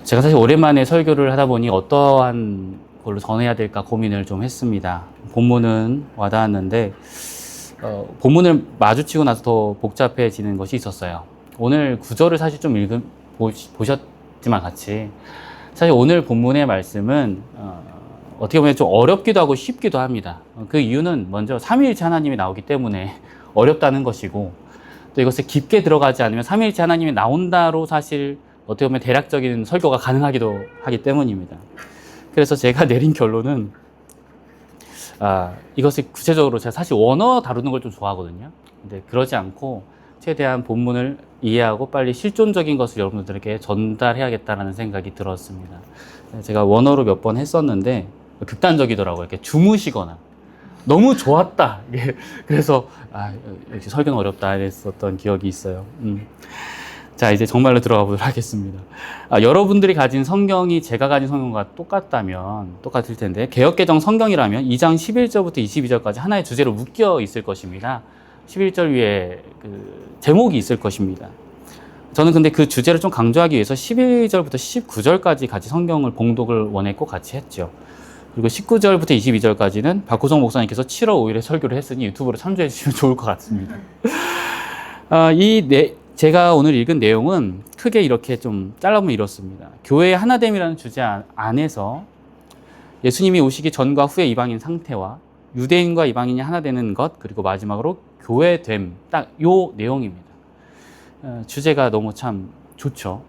제가 사실 오랜만에 설교를 하다 보니 어떠한 걸로 전해야 될까 고민을 좀 했습니다. 본문은 와닿았는데 본문을 마주치고 나서 더 복잡해지는 것이 있었어요. 오늘 구절을 사실 좀 보셨지만 같이 사실 오늘 본문의 말씀은 어떻게 보면 좀 어렵기도 하고 쉽기도 합니다. 그 이유는 먼저 삼위일체 하나님이 나오기 때문에 어렵다는 것이고, 또 이것을 깊게 들어가지 않으면 삼위일체 하나님이 나온다로 사실 어떻게 보면 대략적인 설교가 가능하기도 하기 때문입니다. 그래서 제가 내린 결론은 이것을 구체적으로 제가 사실 원어 다루는 걸 좀 좋아하거든요. 근데 그러지 않고 최대한 본문을 이해하고 빨리 실존적인 것을 여러분들에게 전달해야겠다는 생각이 들었습니다. 제가 원어로 몇 번 했었는데 극단적이더라고요. 이렇게 주무시거나 너무 좋았다. 그래서 역시 설교는 어렵다 이랬었던 기억이 있어요. 자, 이제 정말로 들어가 보도록 하겠습니다. 여러분들이 가진 성경이 제가 가진 성경과 똑같을 텐데, 개역개정 성경이라면 2장 11절부터 22절까지 하나의 주제로 묶여 있을 것입니다. 11절 위에 제목이 있을 것입니다. 저는 근데 그 주제를 좀 강조하기 위해서 11절부터 19절까지 같이 성경을 봉독을 원했고 같이 했죠. 그리고 19절부터 22절까지는 박호성 목사님께서 7월 5일에 설교를 했으니 유튜브로 참조해 주시면 좋을 것 같습니다. 제가 오늘 읽은 내용은 크게 이렇게 좀 잘라보면 이렇습니다. 교회의 하나됨이라는 주제 안에서 예수님이 오시기 전과 후의 이방인 상태와 유대인과 이방인이 하나 되는 것, 그리고 마지막으로 교회됨, 딱 요 내용입니다. 주제가 너무 참 좋죠.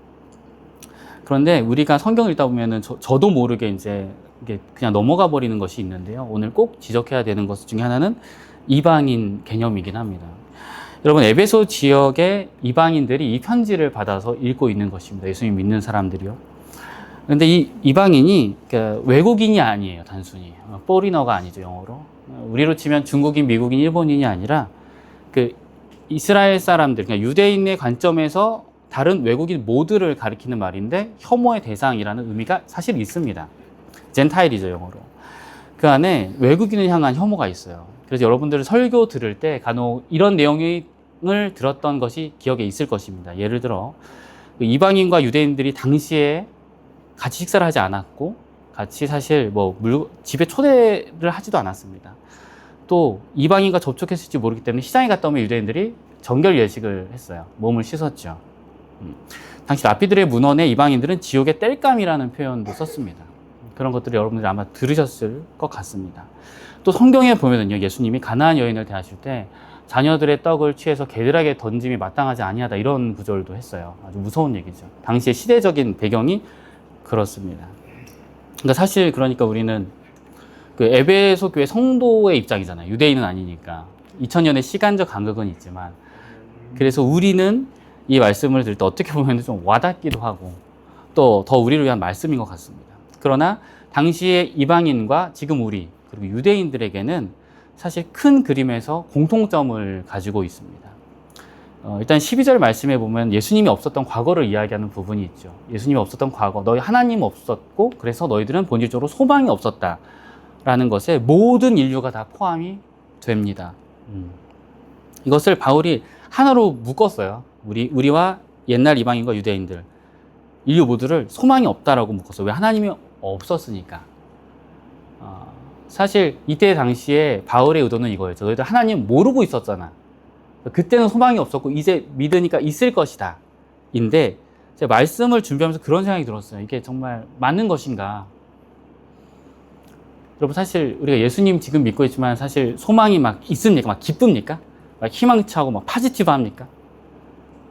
그런데 우리가 성경을 읽다 보면은 저도 모르게 이제 이게 그냥 넘어가 버리는 것이 있는데요. 오늘 꼭 지적해야 되는 것 중에 하나는 이방인 개념이긴 합니다. 여러분, 에베소 지역의 이방인들이 이 편지를 받아서 읽고 있는 것입니다. 예수님 믿는 사람들이요. 그런데 이 이방인이 외국인이 아니에요. 단순히 포리너가 아니죠, 영어로. 우리로 치면 중국인, 미국인, 일본인이 아니라 이스라엘 사람들, 그러니까 유대인의 관점에서 다른 외국인 모두를 가리키는 말인데 혐오의 대상이라는 의미가 사실 있습니다. 젠타일이죠, 영어로. 그 안에 외국인을 향한 혐오가 있어요. 그래서 여러분들 설교 들을 때 간혹 이런 내용을 들었던 것이 기억에 있을 것입니다. 예를 들어 이방인과 유대인들이 당시에 같이 식사를 하지 않았고 같이 사실 집에 초대를 하지도 않았습니다. 또 이방인과 접촉했을지 모르기 때문에 시장에 갔다 오면 유대인들이 정결 예식을 했어요. 몸을 씻었죠. 당시 라피드의 문헌에 이방인들은 지옥의 땔감이라는 표현도 썼습니다. 그런 것들을 여러분들이 아마 들으셨을 것 같습니다. 또 성경에 보면은요, 예수님이 가나안 여인을 대하실 때 자녀들의 떡을 취해서 개들에게 던짐이 마땅하지 아니하다 이런 구절도 했어요. 아주 무서운 얘기죠. 당시의 시대적인 배경이 그렇습니다. 그러니까 우리는 에베소 교회 성도의 입장이잖아요. 유대인은 아니니까. 2000년의 시간적 간격은 있지만, 그래서 우리는 이 말씀을 들을 때 어떻게 보면 좀 와닿기도 하고 또 더 우리를 위한 말씀인 것 같습니다. 그러나 당시의 이방인과 지금 우리 그리고 유대인들에게는 사실 큰 그림에서 공통점을 가지고 있습니다. 일단 12절 말씀에 보면 예수님이 없었던 과거를 이야기하는 부분이 있죠. 예수님이 없었던 과거, 너희 하나님 없었고 그래서 너희들은 본질적으로 소망이 없었다라는 것에 모든 인류가 다 포함이 됩니다. 이것을 바울이 하나로 묶었어요. 우리와 옛날 이방인과 유대인들, 인류 모두를 소망이 없다라고 묶었어요. 왜? 하나님이 없었으니까. 사실 이때 당시에 바울의 의도는 이거였죠. 너희들 하나님 모르고 있었잖아. 그때는 소망이 없었고 이제 믿으니까 있을 것이다. 인데 제가 말씀을 준비하면서 그런 생각이 들었어요. 이게 정말 맞는 것인가? 여러분, 사실 우리가 예수님 지금 믿고 있지만 사실 소망이 막 있습니까? 막 기쁩니까? 막 희망차고 막 파지티브합니까?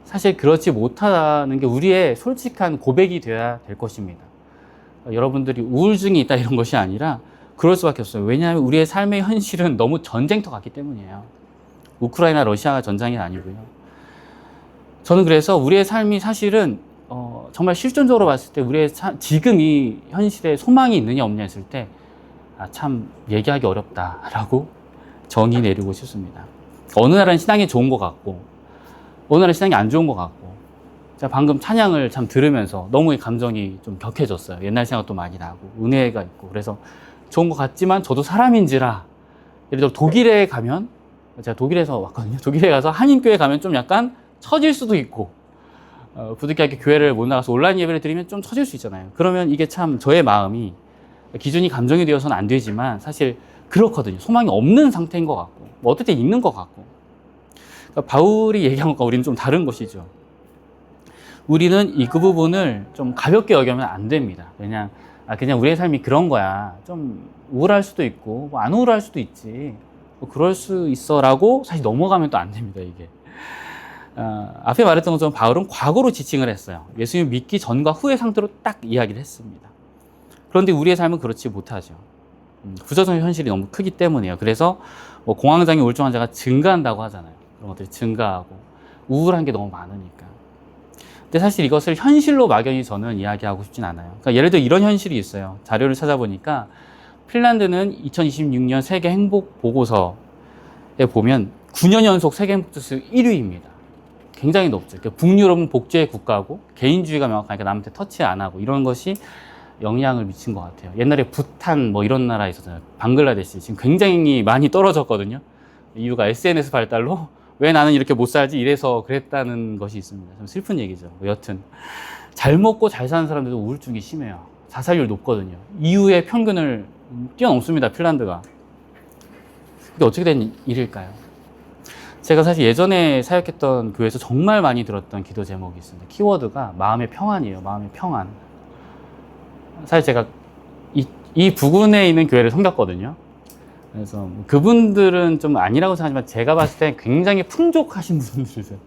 사실 그렇지 못하다는 게 우리의 솔직한 고백이 되어야 될 것입니다. 여러분들이 우울증이 있다 이런 것이 아니라 그럴 수밖에 없어요. 왜냐하면 우리의 삶의 현실은 너무 전쟁터 같기 때문이에요. 우크라이나 러시아 전쟁이 아니고요. 저는 그래서 우리의 삶이 사실은 정말 실존적으로 봤을 때 우리의 지금 이 현실에 소망이 있느냐 없느냐 했을 때 참 얘기하기 어렵다라고 정의 내리고 싶습니다. 어느 나라는 신앙이 좋은 것 같고 어느 나라는 신앙이 안 좋은 것 같고, 제가 방금 찬양을 참 들으면서 너무 감정이 좀 격해졌어요. 옛날 생각도 많이 나고 은혜가 있고 그래서 좋은 것 같지만 저도 사람인지라, 예를 들어 독일에 가면, 제가 독일에서 왔거든요. 독일에 가서 한인교회 가면 좀 약간 처질 수도 있고 부득이하게 교회를 못 나가서 온라인 예배를 드리면 좀 처질 수 있잖아요. 그러면 이게 참 저의 마음이 기준이 감정이 되어서는 안 되지만 사실 그렇거든요. 소망이 없는 상태인 것 같고, 뭐 어떨 때 있는 것 같고. 그러니까 바울이 얘기한 것과 우리는 좀 다른 것이죠. 우리는 이 그 부분을 좀 가볍게 여기면 안 됩니다. 그냥 우리의 삶이 그런 거야. 좀 우울할 수도 있고, 뭐 안 우울할 수도 있지. 뭐 그럴 수 있어라고 사실 넘어가면 또 안 됩니다, 이게. 앞에 말했던 것처럼 바울은 과거로 지칭을 했어요. 예수님 믿기 전과 후의 상태로 딱 이야기를 했습니다. 그런데 우리의 삶은 그렇지 못하죠. 부정적 현실이 너무 크기 때문이에요. 그래서 뭐 공황장애 우울증 환자가 증가한다고 하잖아요. 그런 것들이 증가하고 우울한 게 너무 많으니까. 근데 사실 이것을 현실로 막연히 저는 이야기하고 싶진 않아요. 그러니까 예를 들어 이런 현실이 있어요. 자료를 찾아보니까 핀란드는 2026년 세계 행복 보고서에 보면 9년 연속 세계 행복 지수 1위입니다. 굉장히 높죠. 그러니까 북유럽은 복지의 국가고 개인주의가 명확하니까 남한테 터치 안 하고 이런 것이 영향을 미친 것 같아요. 옛날에 부탄 뭐 이런 나라 있었잖아요. 방글라데시 지금 굉장히 많이 떨어졌거든요. 이유가 SNS 발달로 왜 나는 이렇게 못 살지 이래서 그랬다는 것이 있습니다. 좀 슬픈 얘기죠. 여튼 잘 먹고 잘 사는 사람들도 우울증이 심해요. 자살률 높거든요. EU의 평균을 뛰어넘습니다. 핀란드가. 이게 어떻게 된 일일까요? 제가 사실 예전에 사역했던 교회에서 정말 많이 들었던 기도 제목이 있습니다. 키워드가 마음의 평안이에요. 마음의 평안. 사실 제가 이 부근에 있는 교회를 섬겼거든요. 그래서 그분들은 좀 아니라고 생각하지만 제가 봤을 때 굉장히 풍족하신 분들이세요.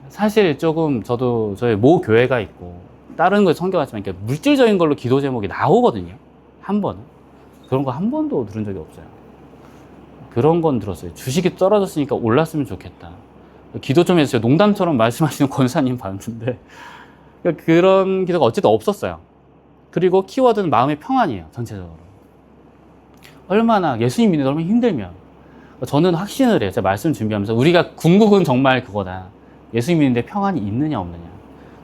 사실 조금 저도 저희 모 교회가 있고 다른 걸 섬겨봤지만 그러니까 물질적인 걸로 기도 제목이 나오거든요. 한 번은. 그런 거 한 번도 들은 적이 없어요. 그런 건 들었어요. 주식이 떨어졌으니까 올랐으면 좋겠다. 기도 좀 해주세요. 농담처럼 말씀하시는 권사님 봤는데 그러니까 그런 기도가 어쨌든 없었어요. 그리고 키워드는 마음의 평안이에요. 전체적으로. 얼마나 예수님 믿는 데 얼마나 힘들면 저는 확신을 해요. 제가 말씀 준비하면서 우리가 궁극은 정말 그거다. 예수님 믿는 데 평안이 있느냐 없느냐.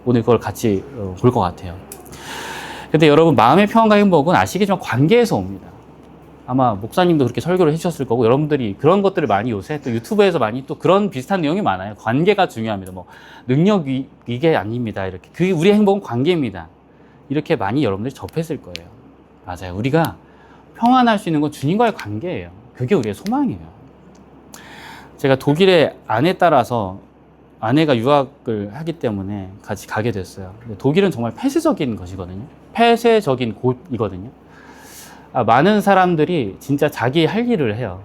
오늘 그걸 같이 볼 것 같아요. 근데 여러분 마음의 평안과 행복은 아시겠지만 관계에서 옵니다. 아마 목사님도 그렇게 설교를 해주셨을 거고 여러분들이 그런 것들을 많이 요새 또 유튜브에서 많이 또 그런 비슷한 내용이 많아요. 관계가 중요합니다. 뭐 능력 이게 아닙니다. 이렇게 그게 우리의 행복은 관계입니다. 이렇게 많이 여러분들이 접했을 거예요. 맞아요. 우리가 평안할 수 있는 건 주님과의 관계예요. 그게 우리의 소망이에요. 제가 독일의 아내 따라서 아내가 유학을 하기 때문에 같이 가게 됐어요. 근데 독일은 정말 폐쇄적인 것이거든요. 폐쇄적인 곳이거든요. 많은 사람들이 진짜 자기 할 일을 해요.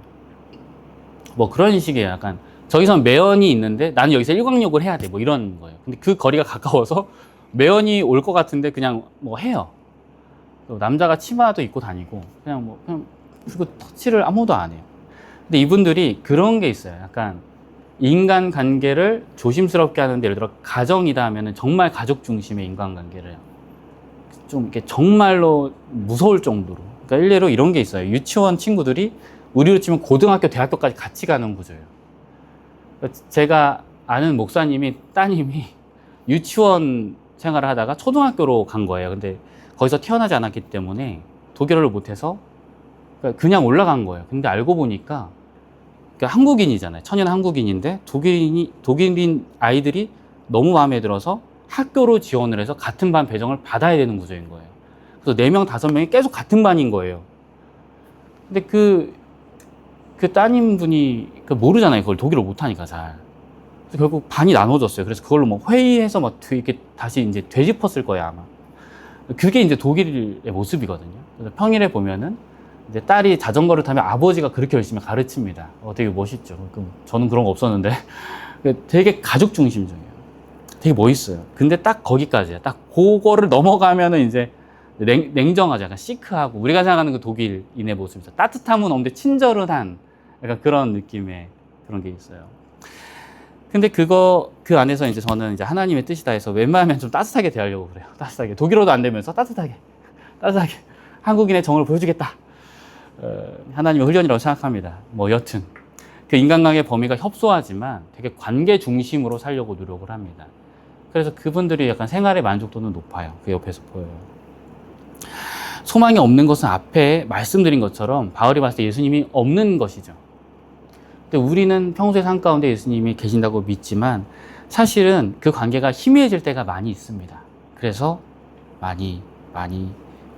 뭐 그런 식이에요. 약간 저기선 매연이 있는데 나는 여기서 일광욕을 해야 돼. 뭐 이런 거예요. 근데 그 거리가 가까워서 매연이 올 것 같은데 그냥 뭐 해요. 남자가 치마도 입고 다니고 그냥 그리고 터치를 아무도 안 해요. 근데 이분들이 그런 게 있어요. 약간 인간 관계를 조심스럽게 하는데 예를 들어 가정이다 하면은 정말 가족 중심의 인간관계를 해요. 좀 이렇게 정말로 무서울 정도로. 그러니까 일례로 이런 게 있어요. 유치원 친구들이 우리로 치면 고등학교, 대학교까지 같이 가는 구조예요. 제가 아는 목사님이 따님이 유치원 생활을 하다가 초등학교로 간 거예요. 근데 거기서 태어나지 않았기 때문에 독일어를 못해서 그냥 올라간 거예요. 근데 알고 보니까 한국인이잖아요. 천연 한국인인데 독일인 아이들이 너무 마음에 들어서 학교로 지원을 해서 같은 반 배정을 받아야 되는 구조인 거예요. 그래서 4명, 5명이 계속 같은 반인 거예요. 근데 그 따님분이 모르잖아요. 그걸 독일어 못하니까 잘. 그래서 결국 반이 나눠졌어요. 그래서 그걸로 뭐 회의해서 막 이렇게 다시 이제 되짚었을 거예요, 아마. 그게 이제 독일의 모습이거든요. 그래서 평일에 보면은 이제 딸이 자전거를 타면 아버지가 그렇게 열심히 가르칩니다. 되게 멋있죠. 저는 그런 거 없었는데. 되게 가족 중심적이에요. 되게 멋있어요. 근데 딱 거기까지예요. 딱 그거를 넘어가면은 이제 냉정하죠. 약간 시크하고 우리가 생각하는 그 독일인의 모습이죠. 따뜻함은 없는데 친절은 한 약간 그런 느낌의 그런 게 있어요. 근데 그 안에서 이제 저는 이제 하나님의 뜻이다 해서 웬만하면 좀 따뜻하게 대하려고 그래요. 따뜻하게. 독일어도 안 되면서 따뜻하게 한국인의 정을 보여주겠다. 하나님의 훈련이라고 생각합니다. 뭐 여튼 그 인간관계 범위가 협소하지만 되게 관계 중심으로 살려고 노력을 합니다. 그래서 그분들이 약간 생활의 만족도는 높아요. 그 옆에서 보여요. 소망이 없는 것은 앞에 말씀드린 것처럼 바울이 봤을 때 예수님이 없는 것이죠. 근데 우리는 평소의 삶 가운데 예수님이 계신다고 믿지만 사실은 그 관계가 희미해질 때가 많이 있습니다. 그래서 많이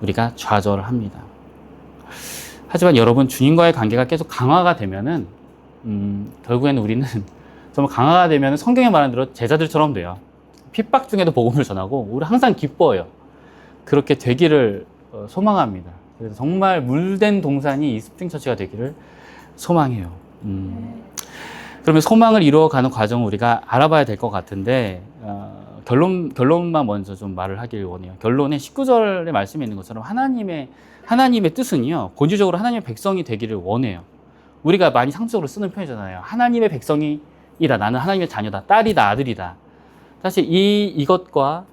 우리가 좌절을 합니다. 하지만 여러분, 주님과의 관계가 계속 강화가 되면은 결국에는 우리는 정말 강화가 되면 성경에 말한 대로 제자들처럼 돼요. 핍박 중에도 복음을 전하고 우리 항상 기뻐요. 그렇게 되기를 소망합니다. 그래서 정말 물된 동산이 이 스프링처치가 되기를 소망해요. 그러면 소망을 이루어가는 과정을 우리가 알아봐야 될 것 같은데, 결론만 먼저 좀 말을 하길 원해요. 결론에 19절의 말씀에 있는 것처럼 하나님의 뜻은요, 본질적으로 하나님의 백성이 되기를 원해요. 우리가 많이 상투적으로 쓰는 표현이잖아요. 하나님의 백성이다. 나는 하나님의 자녀다. 딸이다. 아들이다. 사실 이것과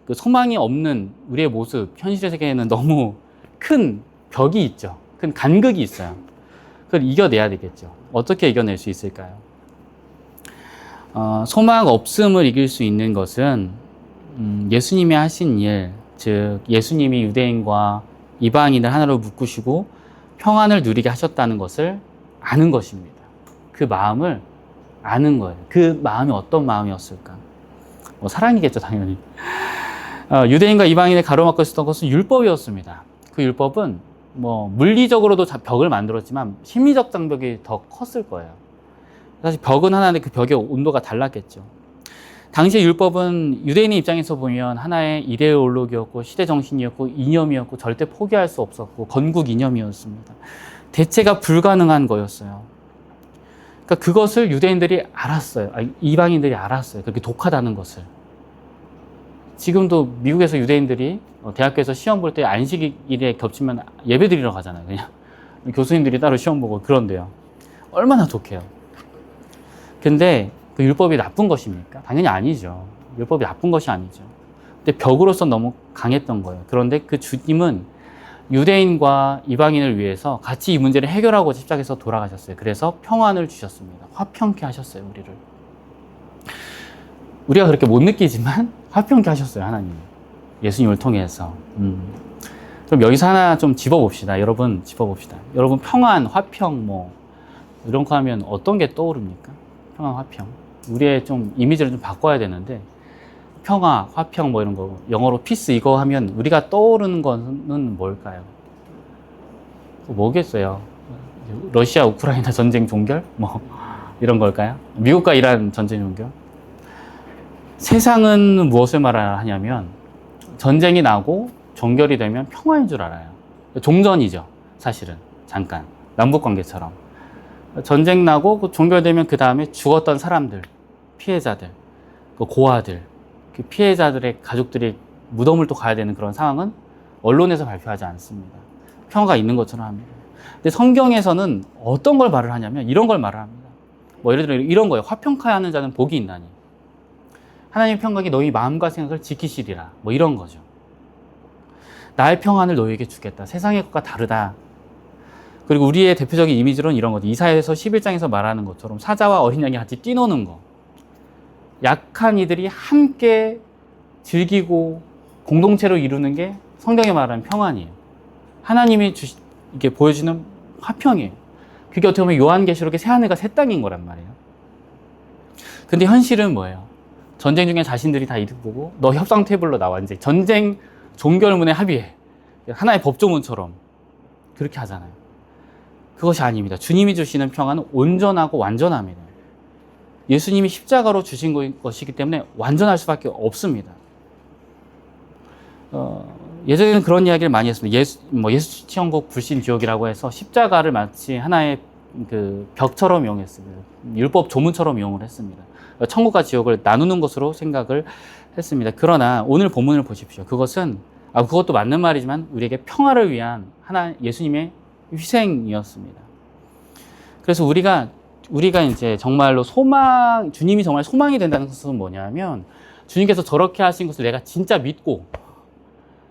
그 소망이 없는 우리의 모습, 현실의 세계에는 너무 큰 벽이 있죠. 큰 간극이 있어요. 그걸 이겨내야 되겠죠. 어떻게 이겨낼 수 있을까요? 소망 없음을 이길 수 있는 것은 예수님이 하신 일, 즉 예수님이 유대인과 이방인을 하나로 묶으시고 평안을 누리게 하셨다는 것을 아는 것입니다. 그 마음을 아는 거예요. 그 마음이 어떤 마음이었을까? 사랑이겠죠, 당연히. 유대인과 이방인을 가로막고 있었던 것은 율법이었습니다. 그 율법은 물리적으로도 벽을 만들었지만 심리적 장벽이 더 컸을 거예요. 사실 벽은 하나인데 그 벽의 온도가 달랐겠죠. 당시의 율법은 유대인의 입장에서 보면 하나의 이데올로기였고 시대정신이었고 이념이었고 절대 포기할 수 없었고 건국 이념이었습니다. 대체가 불가능한 거였어요. 그러니까 그것을 유대인들이 알았어요. 이방인들이 알았어요. 그렇게 독하다는 것을. 지금도 미국에서 유대인들이 대학교에서 시험 볼 때 안식일에 겹치면 예배 드리러 가잖아요. 그냥 교수님들이 따로 시험 보고 그런데요. 얼마나 독해요. 근데 그 율법이 나쁜 것입니까? 당연히 아니죠. 율법이 나쁜 것이 아니죠. 근데 벽으로서 너무 강했던 거예요. 그런데 그 주님은 유대인과 이방인을 위해서 같이 이 문제를 해결하고 십자가에서 돌아가셨어요. 그래서 평안을 주셨습니다. 화평케 하셨어요, 우리를. 우리가 그렇게 못 느끼지만 화평케 하셨어요, 하나님. 예수님을 통해서. 그럼 여기서 하나 좀 짚어봅시다. 여러분, 짚어봅시다. 여러분, 평안, 화평, 이런 거 하면 어떤 게 떠오릅니까? 평안, 화평. 우리의 좀 이미지를 좀 바꿔야 되는데, 평화, 화평 이런 거, 영어로 피스 이거 하면 우리가 떠오르는 거는 뭘까요? 뭐겠어요? 러시아, 우크라이나 전쟁 종결? 이런 걸까요? 미국과 이란 전쟁 종결? 세상은 무엇을 말하냐면 전쟁이 나고 종결이 되면 평화인 줄 알아요. 종전이죠, 사실은. 잠깐. 남북관계처럼. 전쟁 나고 종결되면 그 다음에 죽었던 사람들, 피해자들, 고아들, 그 피해자들의 가족들이 무덤을 또 가야 되는 그런 상황은 언론에서 발표하지 않습니다. 평화가 있는 것처럼 합니다. 근데 성경에서는 어떤 걸 말을 하냐면 이런 걸 말을 합니다. 예를 들어 이런 거예요. 화평케 하는 자는 복이 있나니. 하나님의 평강이 너희 마음과 생각을 지키시리라. 이런 거죠. 나의 평안을 너희에게 주겠다. 세상의 것과 다르다. 그리고 우리의 대표적인 이미지로는 이런 거죠. 이사야서 11장에서 말하는 것처럼 사자와 어린 양이 같이 뛰노는 거. 약한 이들이 함께 즐기고 공동체로 이루는 게 성경에 말하는 평안이에요. 하나님이 이게 보여주는 화평이에요. 그게 어떻게 보면 요한계시록의 새하늘과 새 땅인 거란 말이에요. 근데 현실은 뭐예요? 전쟁 중에 자신들이 다 이득 보고 너 협상 테이블로 나와. 이제 전쟁 종결문에 합의해. 하나의 법조문처럼 그렇게 하잖아요. 그것이 아닙니다. 주님이 주시는 평안은 온전하고 완전합니다. 예수님이 십자가로 주신 것이기 때문에 완전할 수밖에 없습니다. 예전에는 그런 이야기를 많이 했습니다. 예수 천국 불신 지옥이라고 해서 십자가를 마치 하나의 그 벽처럼 이용했습니다. 율법 조문처럼 이용을 했습니다. 천국과 지옥을 나누는 것으로 생각을 했습니다. 그러나 오늘 본문을 보십시오. 그것도 맞는 말이지만 우리에게 평화를 위한 예수님의 희생이었습니다. 그래서 우리가 이제 정말로 주님이 정말 소망이 된다는 것은 뭐냐면 주님께서 저렇게 하신 것을 내가 진짜 믿고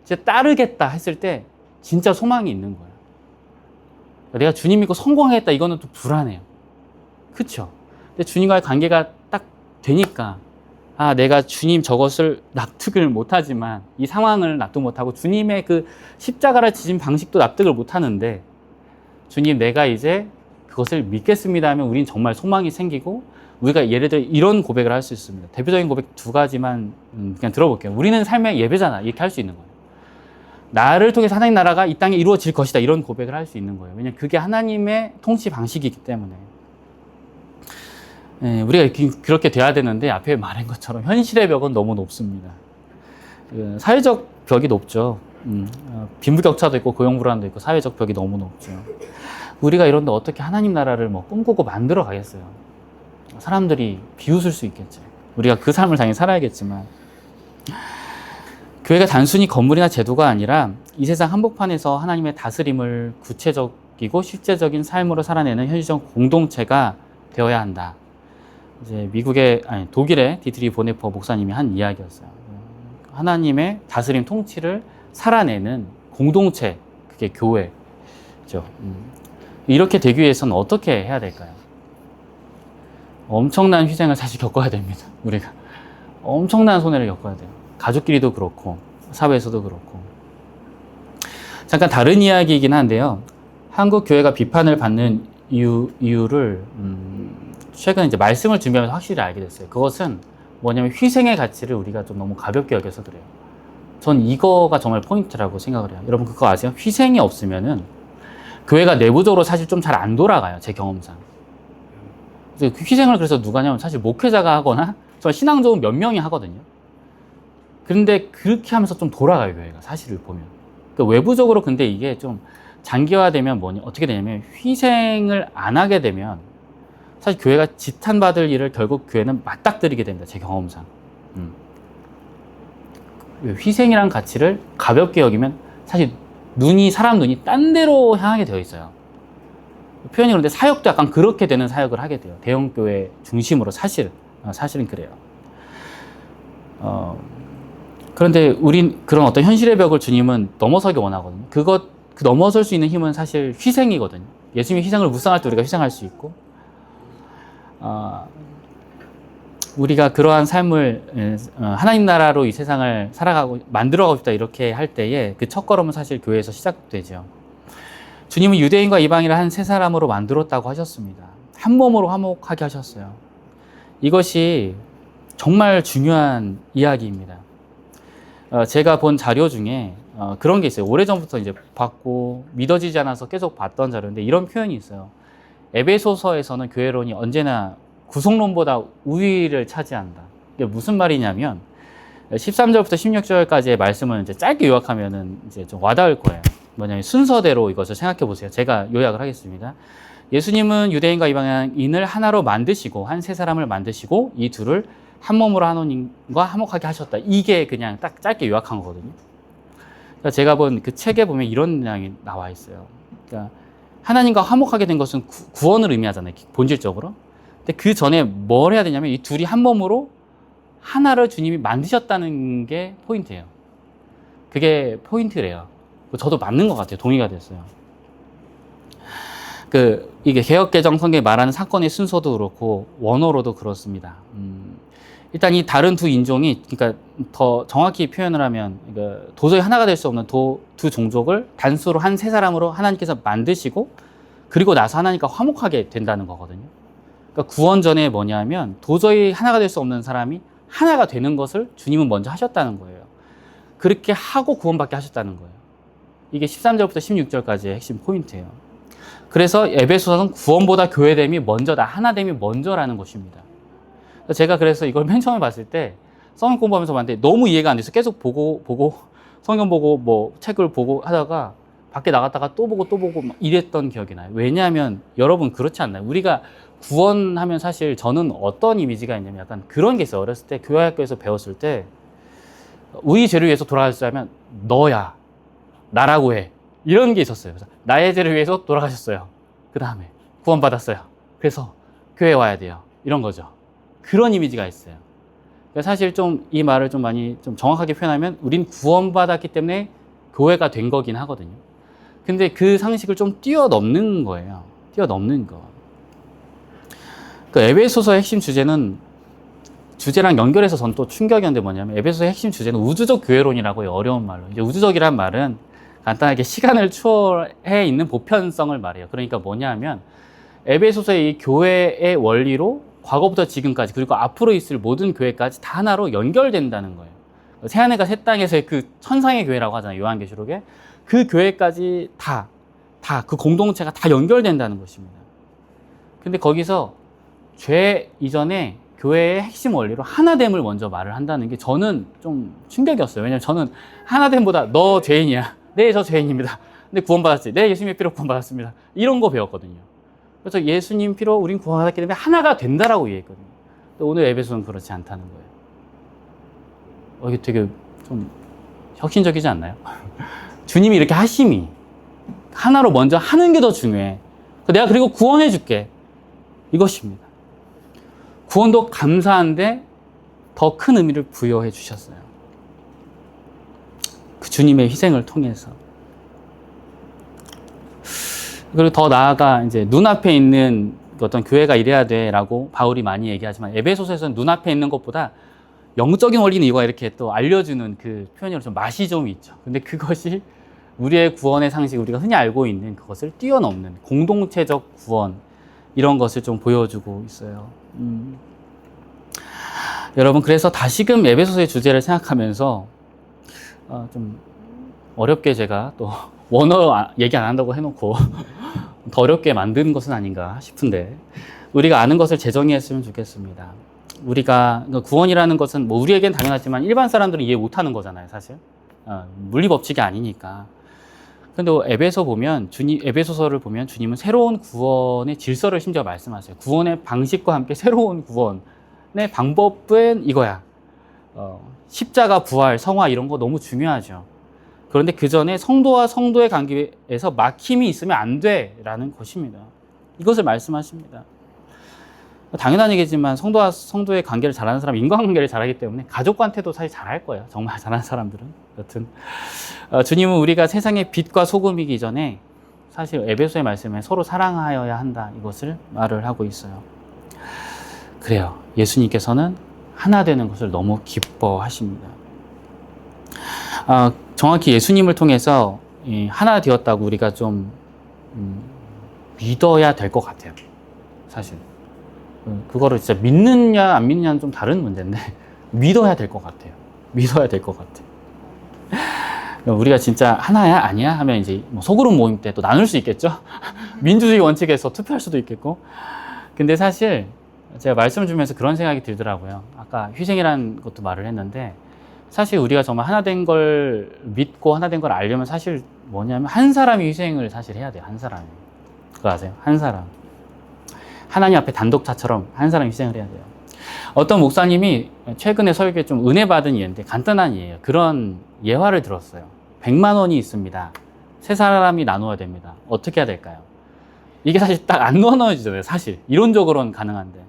진짜 따르겠다 했을 때 진짜 소망이 있는 거예요. 내가 주님 믿고 성공하겠다 이거는 또 불안해요. 그렇죠? 근데 주님과의 관계가 딱 되니까 내가 주님 저것을 납득을 못하지만 이 상황을 납득 못하고 주님의 그 십자가를 지신 방식도 납득을 못하는데 주님 내가 이제 그것을 믿겠습니다 하면 우린 정말 소망이 생기고 우리가 예를 들어 이런 고백을 할 수 있습니다. 대표적인 고백 두 가지만 그냥 들어볼게요. 우리는 삶의 예배잖아. 이렇게 할 수 있는 거예요. 나를 통해서 하나님 나라가 이 땅에 이루어질 것이다. 이런 고백을 할 수 있는 거예요. 왜냐하면 그게 하나님의 통치 방식이기 때문에. 예, 우리가 그렇게 돼야 되는데 앞에 말한 것처럼 현실의 벽은 너무 높습니다. 사회적 벽이 높죠. 빈부격차도 있고 고용불안도 있고 사회적 벽이 너무 높죠. 우리가 이런데 어떻게 하나님 나라를 뭐 꿈꾸고 만들어 가겠어요. 사람들이 비웃을 수 있겠지. 우리가 그 삶을 당연히 살아야겠지만, 교회가 단순히 건물이나 제도가 아니라 이 세상 한복판에서 하나님의 다스림을 구체적이고 실제적인 삶으로 살아내는 현실적 공동체가 되어야 한다. 이제 독일의 디트리 보네퍼 목사님이 한 이야기였어요. 하나님의 다스림 통치를 살아내는 공동체, 그게 교회죠. 이렇게 되기 위해서는 어떻게 해야 될까요? 엄청난 희생을 사실 겪어야 됩니다. 우리가 엄청난 손해를 겪어야 돼요. 가족끼리도 그렇고 사회에서도 그렇고. 잠깐 다른 이야기이긴 한데요. 한국 교회가 비판을 받는 이유를 최근 이제 말씀을 준비하면서 확실히 알게 됐어요. 그것은 뭐냐면 희생의 가치를 우리가 좀 너무 가볍게 여겨서 그래요. 전 이거가 정말 포인트라고 생각을 해요. 여러분 그거 아세요? 희생이 없으면은 교회가 내부적으로 사실 좀 잘 안 돌아가요. 제 경험상. 그 희생을 그래서 누가 하냐면 사실 목회자가 하거나 정말 신앙 좋은 몇 명이 하거든요. 그런데 그렇게 하면서 좀 돌아가요, 교회가. 사실을 보면. 그러니까 외부적으로 근데 이게 좀 장기화되면 어떻게 되냐면 희생을 안 하게 되면 사실 교회가 지탄받을 일을 결국 교회는 맞닥뜨리게 됩니다. 제 경험상. 희생이란 가치를 가볍게 여기면 사실 사람 눈이 딴 데로 향하게 되어 있어요. 표현이 그런데 사역도 약간 그렇게 되는 사역을 하게 돼요. 대형교회 중심으로 사실은 그래요. 그런데 우린 그런 어떤 현실의 벽을 주님은 넘어서기 원하거든요. 그 넘어설 수 있는 힘은 사실 희생이거든요. 예수님이 희생을 묵상할 때 우리가 희생할 수 있고, 우리가 그러한 삶을 하나님 나라로 이 세상을 만들어가고 싶다 이렇게 할 때에 그 첫걸음은 사실 교회에서 시작되죠. 주님은 유대인과 이방인을 한 세 사람으로 만들었다고 하셨습니다. 한 몸으로 화목하게 하셨어요. 이것이 정말 중요한 이야기입니다. 제가 본 자료 중에 그런 게 있어요. 오래전부터 이제 봤고 믿어지지 않아서 계속 봤던 자료인데 이런 표현이 있어요. 에베소서에서는 교회론이 언제나 구속론보다 우위를 차지한다. 이게 무슨 말이냐면 13절부터 16절까지의 말씀을 이제 짧게 요약하면은 이제 좀 와닿을 거예요. 뭐냐면 순서대로 이것을 생각해 보세요. 제가 요약을 하겠습니다. 예수님은 유대인과 이방인을 하나로 만드시고 한 세 사람을 만드시고 이 둘을 한 몸으로 하나님과 화목하게 하셨다. 이게 그냥 딱 짧게 요약한 거거든요. 그러니까 제가 본 그 책에 보면 이런 내용이 나와 있어요. 그러니까 하나님과 화목하게 된 것은 구원을 의미하잖아요. 본질적으로. 근데 그 전에 뭘 해야 되냐면 이 둘이 한 몸으로 하나를 주님이 만드셨다는 게 포인트예요. 그게 포인트래요. 저도 맞는 것 같아요. 동의가 됐어요. 이게 개혁개정 성경에 말하는 사건의 순서도 그렇고 원어로도 그렇습니다. 일단 이 다른 두 인종이, 그러니까 더 정확히 표현을 하면, 그러니까 도저히 하나가 될 수 없는 두 종족을 단수로 한 세 사람으로 하나님께서 만드시고, 그리고 나서 하나님과 화목하게 된다는 거거든요. 그러니까 구원 전에 뭐냐면, 도저히 하나가 될 수 없는 사람이 하나가 되는 것을 주님은 먼저 하셨다는 거예요. 그렇게 하고 구원받게 하셨다는 거예요. 이게 13절부터 16절까지의 핵심 포인트예요. 그래서 에베소서는 구원보다 교회됨이 먼저다. 하나됨이 먼저라는 것입니다. 제가 그래서 이걸 맨 처음에 봤을 때 성경 공부하면서 봤는데 너무 이해가 안 돼서 계속 보고 성경 보고 뭐 책을 보고 하다가 밖에 나갔다가 또 보고 막 이랬던 기억이 나요. 왜냐하면 여러분 그렇지 않나요? 우리가 구원하면 사실 저는 어떤 이미지가 있냐면 약간 그런 게 있어요. 어렸을 때 교회학교에서 배웠을 때 우리 죄를 위해서 돌아가셨으면 너야 나라고 해 이런 게 있었어요. 그래서 나의 죄를 위해서 돌아가셨어요. 그 다음에 구원받았어요. 그래서 교회에 와야 돼요. 이런 거죠. 그런 이미지가 있어요. 사실 좀 이 말을 좀 많이 좀 정확하게 표현하면 우린 구원받았기 때문에 교회가 된 거긴 하거든요. 근데 그 상식을 좀 뛰어넘는 거예요. 뛰어넘는 거. 에베소서의 핵심 주제랑 연결해서 전 또 충격이었는데 뭐냐면 에베소서의 핵심 주제는 우주적 교회론이라고 해요. 어려운 말로. 이제 우주적이란 말은 간단하게 시간을 추월해 있는 보편성을 말해요. 그러니까 뭐냐 하면 에베소서의 이 교회의 원리로 과거부터 지금까지 그리고 앞으로 있을 모든 교회까지 다 하나로 연결된다는 거예요. 새하늘과 새 땅에서의 그 천상의 교회라고 하잖아요. 요한계시록에. 그 교회까지 다 그 공동체가 다 연결된다는 것입니다. 근데 거기서 죄 이전에 교회의 핵심 원리로 하나됨을 먼저 말을 한다는 게 저는 좀 충격이었어요. 왜냐면 저는 하나됨보다 너 죄인이야. 네, 저 죄인입니다. 근데 구원받았지. 네, 예수님의 피로 구원받았습니다. 이런 거 배웠거든요. 그래서 예수님 피로 우린 구원받았기 때문에 하나가 된다라고 이해했거든요. 오늘 에베소는 그렇지 않다는 거예요. 이게 되게 좀 혁신적이지 않나요? 주님이 이렇게 하심이 하나로 먼저 하는 게 더 중요해. 내가 그리고 구원해 줄게. 이것입니다. 구원도 감사한데 더 큰 의미를 부여해 주셨어요. 그 주님의 희생을 통해서. 그리고 더 나아가 이제 눈앞에 있는 어떤 교회가 이래야 돼라고 바울이 많이 얘기하지만 에베소서에서는 눈앞에 있는 것보다 영적인 원리는 이거야 이렇게 또 알려주는 그 표현이 좀 맛이 좀 있죠. 근데 그것이 우리의 구원의 상식, 우리가 흔히 알고 있는 그것을 뛰어넘는 공동체적 구원, 이런 것을 좀 보여주고 있어요. 여러분, 그래서 다시금 에베소서의 주제를 생각하면서 좀 어렵게 제가 또 원어 얘기 안 한다고 해놓고 더 어렵게 만든 것은 아닌가 싶은데, 우리가 아는 것을 재정의했으면 좋겠습니다. 우리가 구원이라는 것은 뭐 우리에겐 당연하지만 일반 사람들은 이해 못하는 거잖아요, 사실. 물리 법칙이 아니니까. 근데 에베소서를 보면 주님은 새로운 구원의 질서를 심지어 말씀하세요. 구원의 방식과 함께 새로운 구원의 방법은 이거야. 십자가, 부활, 성화 이런 거 너무 중요하죠. 그런데 그 전에 성도와 성도의 관계에서 막힘이 있으면 안 돼라는 것입니다. 이것을 말씀하십니다. 당연한 얘기지만 성도와 성도의 관계를 잘하는 사람은 인간관계를 잘하기 때문에 가족한테도 사실 잘할 거예요. 정말 잘하는 사람들은. 여튼 주님은 우리가 세상의 빛과 소금이기 전에 사실 에베소의 말씀에 서로 사랑하여야 한다, 이것을 말을 하고 있어요. 그래요. 예수님께서는 하나 되는 것을 너무 기뻐하십니다. 정확히 예수님을 통해서 하나 되었다고 우리가 좀 믿어야 될 것 같아요. 사실 그거를 진짜 믿느냐 안 믿느냐는 좀 다른 문제인데 믿어야 될 것 같아요. 믿어야 될 것 같아요. 우리가 진짜 하나야 아니야 하면 이제 뭐 소그룹 모임 때 또 나눌 수 있겠죠. 민주주의 원칙에서 투표할 수도 있겠고. 근데 사실 제가 말씀을 주면서 그런 생각이 들더라고요. 아까 희생이라는 것도 말을 했는데, 사실 우리가 정말 하나 된 걸 믿고 하나 된 걸 알려면 사실 뭐냐면 한 사람이 희생을 사실 해야 돼요. 한 사람이. 그거 아세요? 한 사람. 하나님 앞에 단독자처럼 한 사람이 희생을 해야 돼요. 어떤 목사님이 최근에 설교에 좀 은혜 받은 예인데 간단한 예예요. 그런 예화를 들었어요. 100만 원이 있습니다. 세 사람이 나누어야 됩니다. 어떻게 해야 될까요? 이게 사실 딱 안 나눠지잖아요. 사실 이론적으로는 가능한데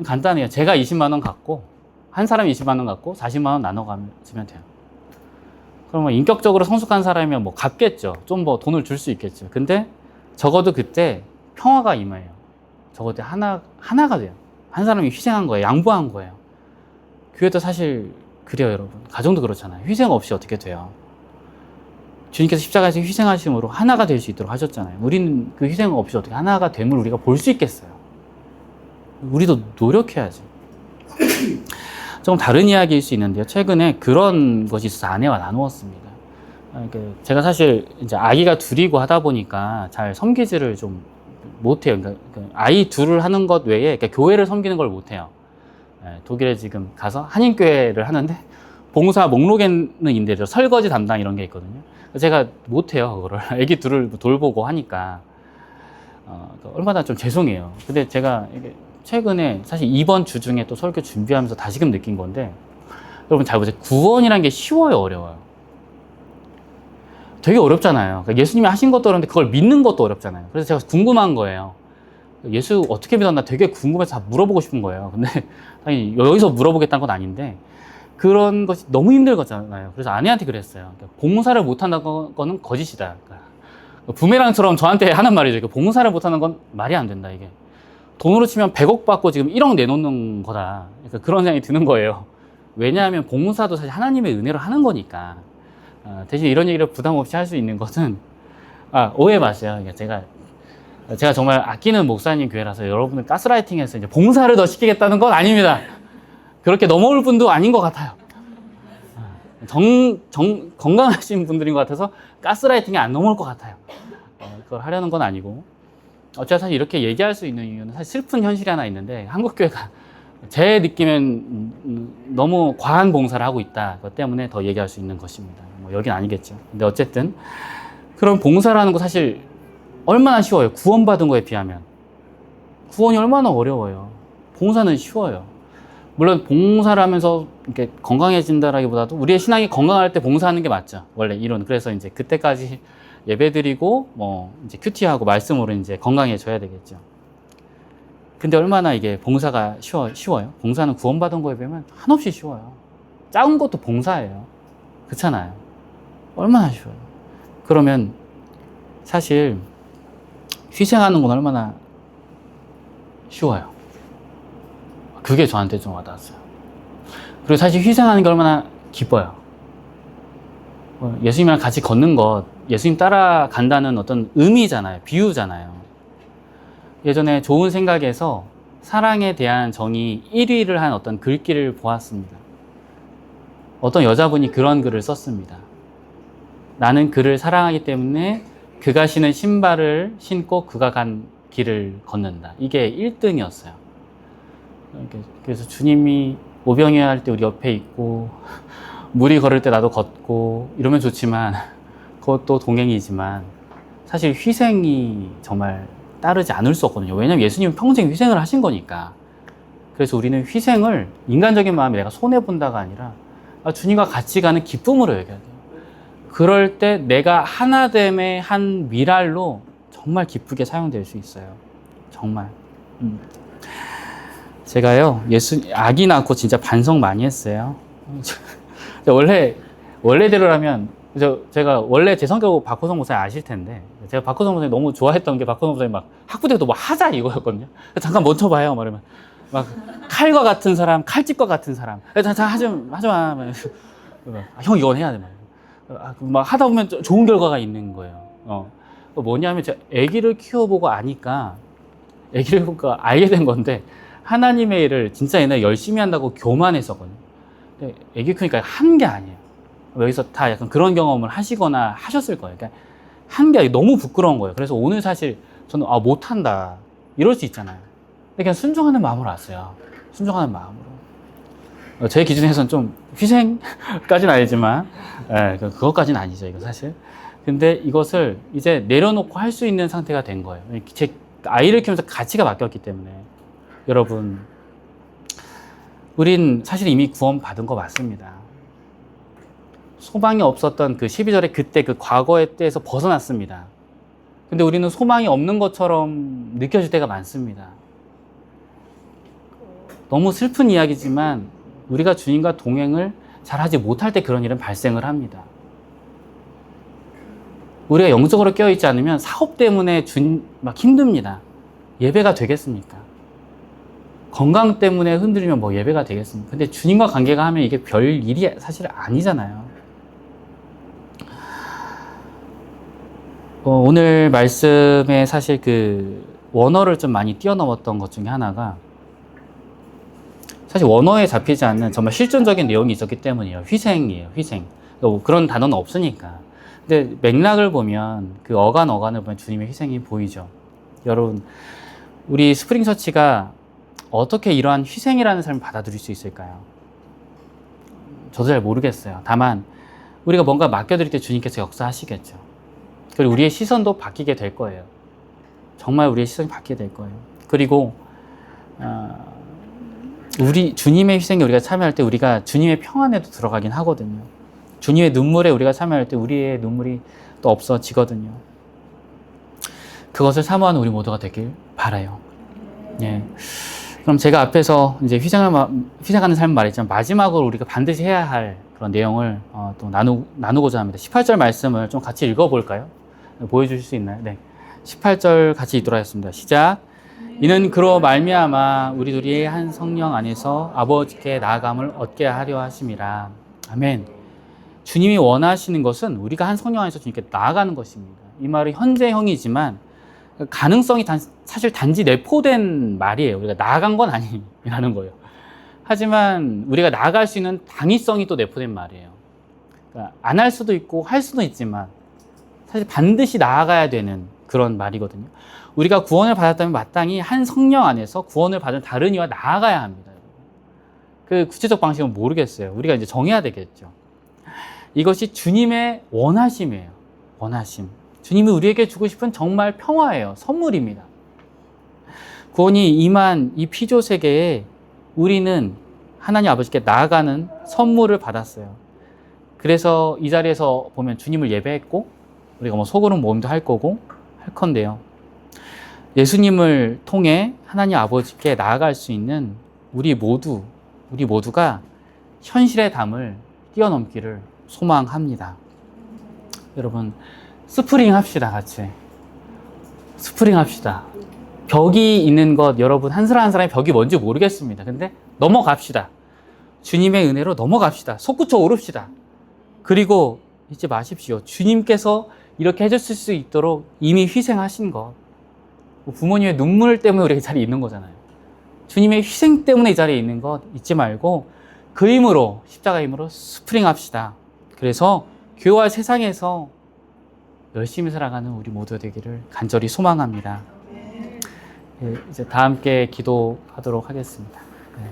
간단해요. 제가 20만 원 갖고 한 사람이 20만 원 갖고 40만 원 나눠가면 돼요. 그러면 인격적으로 성숙한 사람이면 뭐 갚겠죠. 좀 뭐 돈을 줄 수 있겠죠. 근데 적어도 그때 평화가 임해요. 적어도 하나가 돼요. 한 사람이 희생한 거예요. 양보한 거예요. 교회도 사실 그래요, 여러분. 가정도 그렇잖아요. 희생 없이 어떻게 돼요? 주님께서 십자가에서 희생하심으로 하나가 될 수 있도록 하셨잖아요. 우리는 그 희생 없이 어떻게 하나가 됨을 우리가 볼 수 있겠어요? 우리도 노력해야지. 좀 다른 이야기일 수 있는데요. 최근에 그런 것이 있어서 아내와 나누었습니다. 제가 사실 이제 아기가 둘이고 하다 보니까 잘 섬기지를 좀 못해요. 그러니까 아이 둘을 하는 것 외에 그러니까 교회를 섬기는 걸 못해요. 독일에 지금 가서 한인교회를 하는데 봉사 목록에는 있는데 설거지 담당 이런 게 있거든요. 제가 못해요, 그거를. 아기 둘을 돌보고 하니까 얼마나 좀 죄송해요. 근데 제가 최근에 사실 이번 주 중에 또 설교 준비하면서 다시금 느낀 건데, 여러분 잘 보세요. 구원이란 게 쉬워요, 어려워요? 되게 어렵잖아요. 그러니까 예수님이 하신 것도 어려운데 그걸 믿는 것도 어렵잖아요. 그래서 제가 궁금한 거예요. 예수 어떻게 믿었나 되게 궁금해서 다 물어보고 싶은 거예요. 근데 아니, 여기서 물어보겠다는 건 아닌데 그런 것이 너무 힘들거든요. 그래서 아내한테 그랬어요. 그러니까 봉사를 못한다는 거는 거짓이다. 그러니까 부메랑처럼 저한테 하는 말이죠. 그러니까 봉사를 못하는 건 말이 안 된다. 이게 돈으로 치면 100억 받고 지금 1억 내놓는 거다. 그러니까 그런 생각이 드는 거예요. 왜냐하면 봉사도 사실 하나님의 은혜로 하는 거니까. 대신 이런 얘기를 부담 없이 할 수 있는 것은 오해 마세요. 그러니까 제가 제가 정말 아끼는 목사님 교회라서 여러분을 가스라이팅해서 이제 봉사를 더 시키겠다는 건 아닙니다. 그렇게 넘어올 분도 아닌 것 같아요. 건강하신 분들인 것 같아서 가스라이팅이 안 넘어올 것 같아요. 그걸 하려는 건 아니고. 제가 사실 이렇게 얘기할 수 있는 이유는 사실 슬픈 현실이 하나 있는데, 한국교회가 제 느낌엔 너무 과한 봉사를 하고 있다. 그것 때문에 더 얘기할 수 있는 것입니다. 뭐 여긴 아니겠죠. 근데 어쨌든 그런 봉사라는 거 사실 얼마나 쉬워요. 구원받은 거에 비하면. 구원이 얼마나 어려워요. 봉사는 쉬워요. 물론 봉사를 하면서 이렇게 건강해진다라기보다도 우리의 신앙이 건강할 때 봉사하는 게 맞죠. 원래 이론. 그래서 이제 그때까지 예배드리고 뭐 이제 큐티하고 말씀으로 이제 건강해져야 되겠죠. 근데 얼마나 이게 봉사가 쉬워요? 봉사는 구원받은 거에 비하면 한없이 쉬워요. 작은 것도 봉사예요. 그렇잖아요. 얼마나 쉬워요. 그러면 사실 희생하는 건 얼마나 쉬워요. 그게 저한테 좀 와닿았어요. 그리고 사실 희생하는 게 얼마나 기뻐요. 예수님이랑 같이 걷는 것, 예수님 따라간다는 어떤 의미잖아요. 비유잖아요. 예전에 좋은 생각에서 사랑에 대한 정의 1위를 한 어떤 글귀를 보았습니다. 어떤 여자분이 그런 글을 썼습니다. 나는 그를 사랑하기 때문에 그가 신은 신발을 신고 그가 간 길을 걷는다. 이게 1등이었어요. 그래서 주님이 오병이어 할 때 우리 옆에 있고 물이 걸을 때 나도 걷고 이러면 좋지만, 그것도 동행이지만 사실 희생이 정말 따르지 않을 수 없거든요. 왜냐하면 예수님은 평생 희생을 하신 거니까. 그래서 우리는 희생을 인간적인 마음에 내가 손해본다가 아니라 주님과 같이 가는 기쁨으로 여겨야 돼요. 그럴 때 내가 하나됨의 한 미랄로 정말 기쁘게 사용될 수 있어요. 정말. 제가요, 아기 낳고 진짜 반성 많이 했어요. 원래대로라면, 제가 원래 제 성격 박호성 목사님 아실 텐데, 제가 박호성 목사님 너무 좋아했던 게, 박호성 목사님 막 학부 때도 뭐 하자 이거였거든요. 잠깐 멈춰봐요. 말하면 막 칼과 같은 사람, 칼집과 같은 사람. 잠깐 하지 마. 형 이건 해야 돼. 막 하다 보면 좋은 결과가 있는 거예요. 뭐냐면 제가 아기를 키워보고 아니까, 아기를 보니까 알게 된 건데, 하나님의 일을 진짜 옛날에 열심히 한다고 교만했었거든요. 근데 아기 크니까 한 게 아니에요. 여기서 다 약간 그런 경험을 하시거나 하셨을 거예요. 그러니까 한 게 너무 부끄러운 거예요. 그래서 오늘 사실 저는 못한다 이럴 수 있잖아요. 근데 그냥 순종하는 마음으로 왔어요. 순종하는 마음으로. 제 기준에서는 좀 희생까지는 아니지만, 그것까지는 아니죠, 이거 사실. 근데 이것을 이제 내려놓고 할 수 있는 상태가 된 거예요. 제 아이를 키우면서 가치가 바뀌었기 때문에. 여러분, 우린 사실 이미 구원 받은 거 맞습니다. 소망이 없었던 그 12절의 그때, 그 과거의 때에서 벗어났습니다. 근데 우리는 소망이 없는 것처럼 느껴질 때가 많습니다. 너무 슬픈 이야기지만 우리가 주님과 동행을 잘하지 못할 때 그런 일은 발생을 합니다. 우리가 영적으로 깨어있지 않으면 사업 때문에 막 힘듭니다. 예배가 되겠습니까? 건강 때문에 흔들리면 뭐 예배가 되겠습니까? 근데 주님과 관계가 하면 이게 별 일이 사실 아니잖아요. 오늘 말씀에 사실 그 원어를 좀 많이 뛰어넘었던 것 중에 하나가, 사실 원어에 잡히지 않는 정말 실존적인 내용이 있었기 때문이에요. 희생이에요, 희생. 그런 단어는 없으니까. 근데 맥락을 보면, 그 어간을 보면 주님의 희생이 보이죠. 여러분, 우리 스프링처치가 어떻게 이러한 희생이라는 삶을 받아들일 수 있을까요? 저도 잘 모르겠어요. 다만 우리가 뭔가 맡겨드릴 때 주님께서 역사하시겠죠. 그리고 우리의 시선도 바뀌게 될 거예요. 정말 우리의 시선이 바뀌게 될 거예요. 그리고 우리 주님의 희생에 우리가 참여할 때 우리가 주님의 평안에도 들어가긴 하거든요. 주님의 눈물에 우리가 참여할 때 우리의 눈물이 또 없어지거든요. 그것을 사모하는 우리 모두가 되길 바라요. 예. 그럼 제가 앞에서 이제 희생하는 삶을 말했지만, 마지막으로 우리가 반드시 해야 할 그런 내용을 또 나누고자 합니다. 18절 말씀을 좀 같이 읽어볼까요? 보여주실 수 있나요? 네. 18절 같이 읽도록 하겠습니다. 시작. 이는 그로 말미암아 우리 둘이 한 성령 안에서 아버지께 나아감을 얻게 하려 하심이라. 아멘. 주님이 원하시는 것은 우리가 한 성령 안에서 주님께 나아가는 것입니다. 이 말은 현재형이지만 가능성이 사실 단지 내포된 말이에요. 우리가 나아간 건 아니라는 거예요. 하지만 우리가 나아갈 수 있는 당위성이 또 내포된 말이에요. 그러니까 안 할 수도 있고 할 수도 있지만 사실 반드시 나아가야 되는 그런 말이거든요. 우리가 구원을 받았다면 마땅히 한 성령 안에서 구원을 받은 다른 이와 나아가야 합니다. 그 구체적 방식은 모르겠어요. 우리가 이제 정해야 되겠죠. 이것이 주님의 원하심이에요. 원하심. 주님이 우리에게 주고 싶은 정말 평화예요. 선물입니다. 구원이 임한 이 피조 세계에 우리는 하나님 아버지께 나아가는 선물을 받았어요. 그래서 이 자리에서 보면 주님을 예배했고 우리가 뭐 속으로 모임도 할 거고 할 건데요. 예수님을 통해 하나님 아버지께 나아갈 수 있는 우리 모두가 현실의 담을 뛰어넘기를 소망합니다. 여러분, 스프링 합시다, 같이. 스프링 합시다. 벽이 있는 것, 여러분, 한 사람 한 사람의 벽이 뭔지 모르겠습니다. 근데 넘어갑시다. 주님의 은혜로 넘어갑시다. 솟구쳐 오릅시다. 그리고 잊지 마십시오. 주님께서 이렇게 해줬을 수 있도록 이미 희생하신 것. 부모님의 눈물 때문에 우리가 이 자리에 있는 거잖아요. 주님의 희생 때문에 이 자리에 있는 것 잊지 말고 그 힘으로, 십자가의 힘으로 스프링 합시다. 그래서 교회와 세상에서 열심히 살아가는 우리 모두 되기를 간절히 소망합니다. 이제 다 함께 기도하도록 하겠습니다. 네.